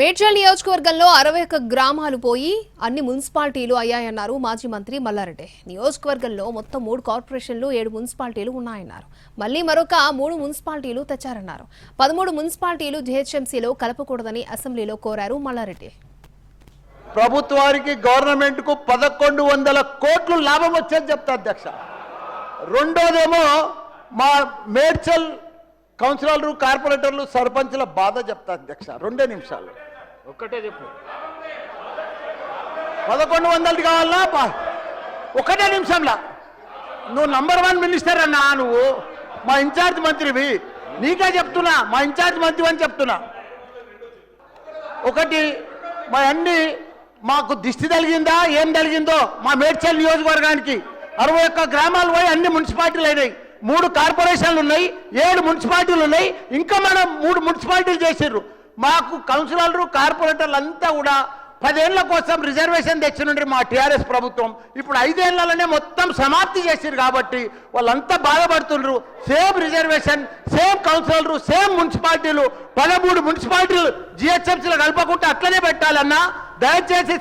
మేడ్చల్ నియోజకవర్గంలో 61 గ్రామాలు పోయి అన్ని మున్సిపాలిటీలు అయ్యాయన్నారు మాజీ మంత్రి మల్లారెడ్డి. నియోజకవర్గంలో మొత్తం 3 కార్పొరేషన్లు 7 మున్సిపాలిటీలు ఉన్నాయన్నారు. మళ్లీ మరొక 3 మున్సిపాలిటీలు తెచ్చారన్నారు. 13 మున్సిపాలిటీలు జీహెచ్ఎంసీలో కలపకూడదని అసెంబ్లీలో కోరారు మల్లారెడ్డి. ప్రభుత్వానికి గవర్నమెంట్ కు 1100 కోట్లు లాభం వచ్చేది చెప్తా అధ్యక్ష. రెండోదేమో మా మేడ్చల్ కౌన్సిలర్లు కార్పొరేటర్లు సర్పంచ్ల బాధ చెప్తా అధ్యక్ష. 2 నిమిషాలు ఒక్కటే చెప్పు. 1100 కావాలా? 1 నిమిషంలా. నువ్వు నంబర్ 1 మినిస్టర్ అన్నా, నువ్వు మా ఇన్ఛార్జ్ మంత్రివి, నీకే చెప్తున్నా, మా ఇన్ఛార్జ్ మంత్రి అని చెప్తున్నా. ఒకటి మా అన్ని మాకు దిష్టి తగిలిందా ఏం తగిలిందో మా మేడ్చల్ నియోజకవర్గానికి 61 గ్రామాలు పోయి అన్ని మున్సిపాలిటీలు అయినాయి. 3 కార్పొరేషన్లు ఉన్నాయి, 7 మున్సిపాలిటీలు ఉన్నాయి. ఇంకా మనం 3 మున్సిపాలిటీలు చేసిర్రు. మాకు కౌన్సిలర్లు కార్పొరేటర్లు అంతా కూడా 10 ఏళ్ల కోసం రిజర్వేషన్ తెచ్చినుండ్రి మా టీఆర్ఎస్ ప్రభుత్వం. ఇప్పుడు 5 ఏళ్లలోనే మొత్తం సమాప్తి చేసిరు కాబట్టి వాళ్ళంతా బాధపడుతుండ్రు. సేమ్ రిజర్వేషన్, సేమ్ కౌన్సిలర్లు, సేమ్ మున్సిపాలిటీలు, 13 మున్సిపాలిటీలు జిహెచ్ఎంసీలో కలపకుండా అట్లనే పెట్టాలన్నా దయచేసి